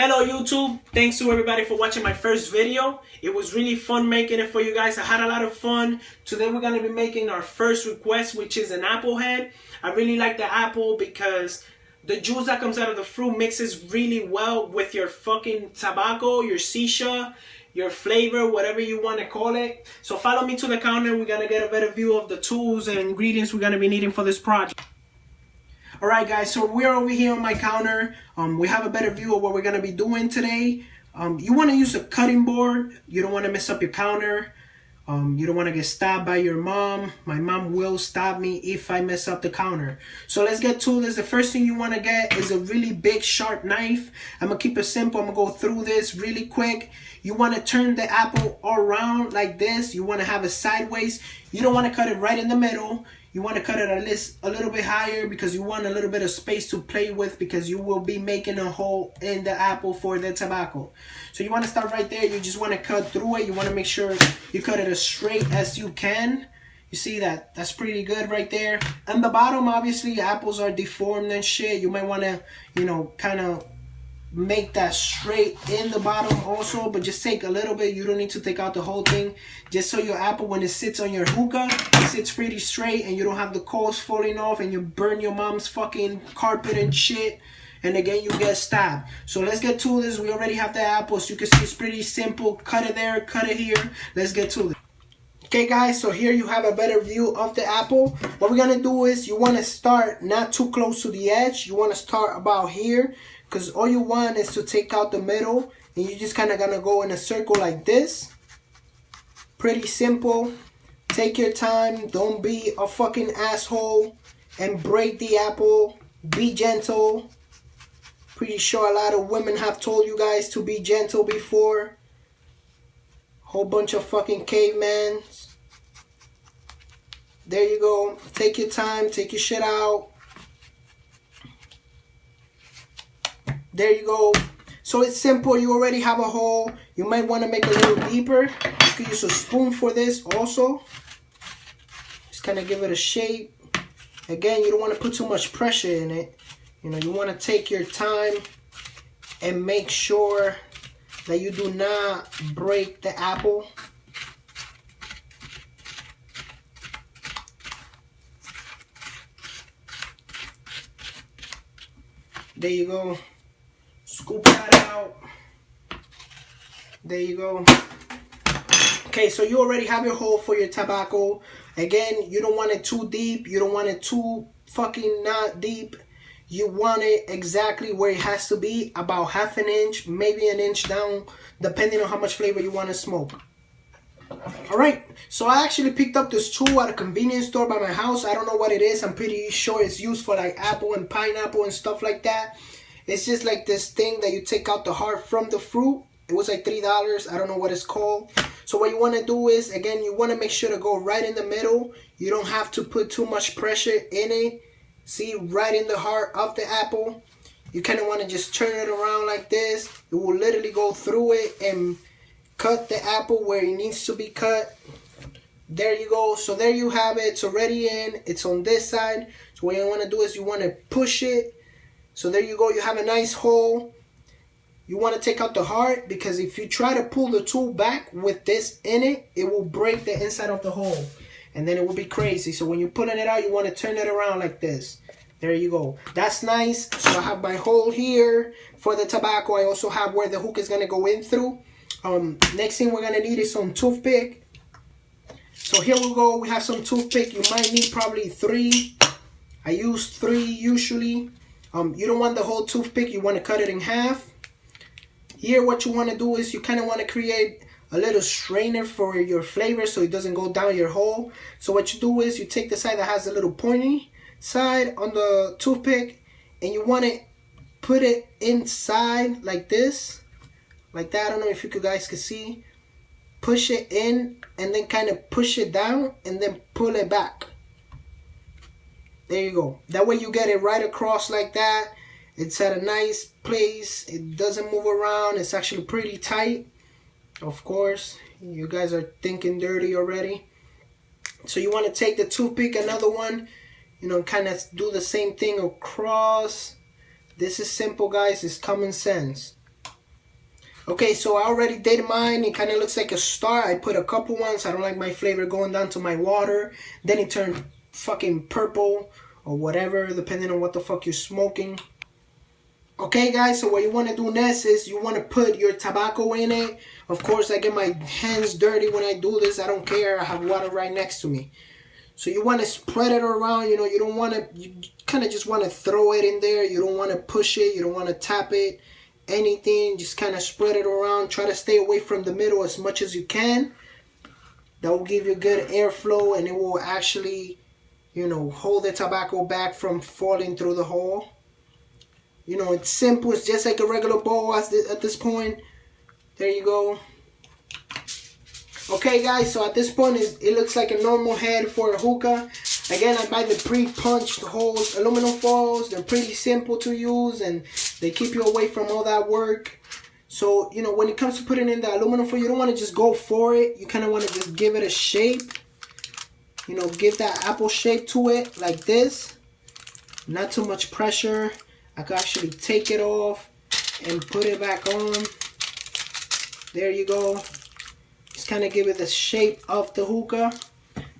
Hello YouTube, thanks to everybody for watching my first video. It was really fun making it for you guys. I had a lot of fun. Today we're going to be making our first request, which is an apple head. I really like the apple because the juice that comes out of the fruit mixes really well with your fucking tobacco, your shisha, your flavor, whatever you want to call it. So follow me to the counter. We're going to get a better view of the tools and ingredients we're going to be needing for this project. Alright guys, so we're over here on my counter. We have a better view of what we're going to be doing today. You want to use a cutting board. You don't want to mess up your counter. You don't want to get stabbed by your mom. My mom will stab me if I mess up the counter. So let's get to this. The first thing you want to get is a really big sharp knife. I'm going to keep it simple. I'm going to go through this really quick. You want to turn the apple around like this. You want to have it sideways. You don't want to cut it right in the middle. You want to cut it at least a little bit higher because you want a little bit of space to play with because you will be making a hole in the apple for the tobacco. So you want to start right there. You just want to cut through it. You want to make sure you cut it as straight as you can. You see that? That's pretty good right there. On the bottom, obviously, apples are deformed and shit. You might want to, kind of make that straight in the bottom also, but just take a little bit. You don't need to take out the whole thing, just so your apple, when it sits on your hookah, it sits pretty straight and you don't have the coals falling off and you burn your mom's fucking carpet and shit, and again you get stabbed. So let's get to this. We already have the apples. You can see it's pretty simple. Cut it there, cut it here. Let's get to it. Okay guys, so here you have a better view of the apple. What we're gonna do is you want to start not too close to the edge. You want to start about here, because all you want is to take out the middle, and you just kind of gonna go in a circle like this. Pretty simple. Take your time. Don't be a fucking asshole and break the apple. Be gentle. Pretty sure a lot of women have told you guys to be gentle before. Whole bunch of fucking cavemans. There you go. Take your time. Take your shit out. There you go. So it's simple. You already have a hole. You might want to make it a little deeper. You can use a spoon for this also. Just kind of give it a shape. Again, you don't want to put too much pressure in it. You want to take your time and make sure that you do not break the apple. There you go. Scoop that out. There you go. Okay, so you already have your hole for your tobacco. Again, you don't want it too deep. You don't want it too fucking not deep. You want it exactly where it has to be, about half an inch, maybe an inch down, depending on how much flavor you want to smoke. Alright, so I actually picked up this tool at a convenience store by my house. I don't know what it is. I'm pretty sure it's used for like apple and pineapple and stuff like that. It's just like this thing that you take out the heart from the fruit. It was like $3. I don't know what it's called. So what you want to do is, again, you want to make sure to go right in the middle. You don't have to put too much pressure in it. See, right in the heart of the apple. You kind of want to just turn it around like this. It will literally go through it and cut the apple where it needs to be cut. There you go. So there you have it. It's already in. It's on this side. So what you want to do is you want to push it. So there you go. You have a nice hole. You want to take out the heart, because if you try to pull the tool back with this in it, it will break the inside of the hole. And then it will be crazy. So when you're pulling it out, you want to turn it around like this. There you go. That's nice. So I have my hole here for the tobacco. I also have where the hook is going to go in through. Next thing we're going to need is some toothpick. So here we go. We have some toothpick. You might need probably 3. I use 3 usually. You don't want the whole toothpick. You want to cut it in half. Here what you want to do is you kind of want to create a little strainer for your flavor so it doesn't go down your hole. So what you do is you take the side that has a little pointy side on the toothpick, and you want to put it inside like this, like that. I don't know if you guys can see. Push it in and then kind of push it down and then pull it back. There you go. That way you get it right across like that. It's at a nice place. It doesn't move around. It's actually pretty tight. Of course, you guys are thinking dirty already. So you want to take the toothpick, another one, kind of do the same thing across. This is simple, guys. It's common sense. Okay, so I already did mine. It kind of looks like a star. I put a couple ones. I don't like my flavor going down to my water. Then it turned fucking purple or whatever, depending on what the fuck you're smoking. Okay, guys, so what you want to do next is you want to put your tobacco in it. Of course, I get my hands dirty when I do this. I don't care. I have water right next to me. So you want to spread it around. You know, you don't want to, you kind of just want to throw it in there. You don't want to push it. You don't want to tap it. Anything, just kind of spread it around. Try to stay away from the middle as much as you can. That will give you good airflow, and it will actually, you know, hold the tobacco back from falling through the hole. You know, it's simple. It's just like a regular bowl at this point. There you go. Okay, guys, so at this point, it looks like a normal head for a hookah. Again, I buy the pre-punched holes, aluminum foils. They're pretty simple to use, and they keep you away from all that work. So, you know, when it comes to putting in the aluminum foil, you don't want to just go for it. You kind of want to just give it a shape. You know, give that apple shape to it, like this. Not too much pressure. I can actually take it off and put it back on. There you go. Just kind of give it the shape of the hookah.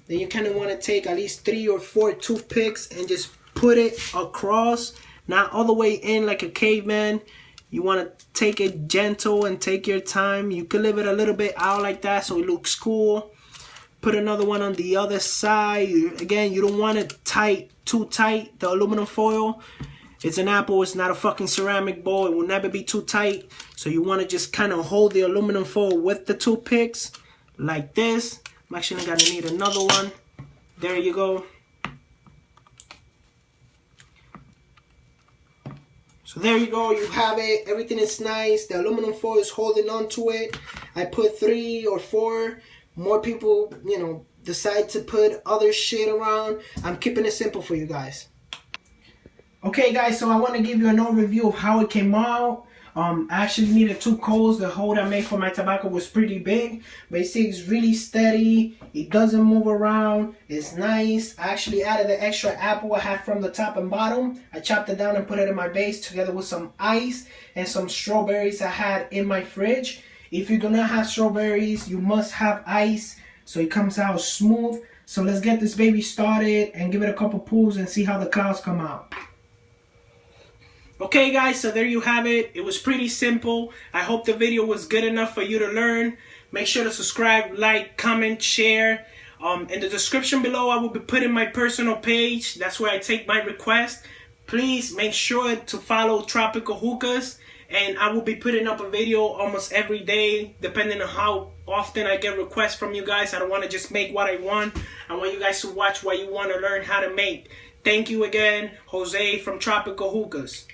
Then you kind of want to take at least 3 or 4 toothpicks and just put it across, not all the way in like a caveman. You want to take it gentle and take your time. You could leave it a little bit out like that so it looks cool. Put another one on the other side. Again, you don't want it tight, too tight, the aluminum foil. It's an apple, it's not a fucking ceramic bowl. It will never be too tight. So you want to just kind of hold the aluminum foil with the toothpicks like this. I'm actually going to need another one. There you go. So there you go, you have it. Everything is nice. The aluminum foil is holding on to it. I put 3 or 4. More people, you know, decide to put other shit around. I'm keeping it simple for you guys. Okay, guys, so I want to give you an overview of how it came out. I actually needed 2 coals. The hole I made for my tobacco was pretty big, but you see it's really steady. It doesn't move around. It's nice. I actually added the extra apple I had from the top and bottom. I chopped it down and put it in my base together with some ice and some strawberries I had in my fridge. If you do not have strawberries, you must have ice so it comes out smooth. So let's get this baby started and give it a couple pulls and see how the clouds come out. Okay, guys, so there you have it. It was pretty simple. I hope the video was good enough for you to learn. Make sure to subscribe, like, comment, share. In the description below, I will be putting my personal page. That's where I take my request. Please make sure to follow Tropical Hookahs. And I will be putting up a video almost every day, depending on how often I get requests from you guys. I don't want to just make what I want. I want you guys to watch what you want to learn how to make. Thank you again, Jose from Tropical Hookahs.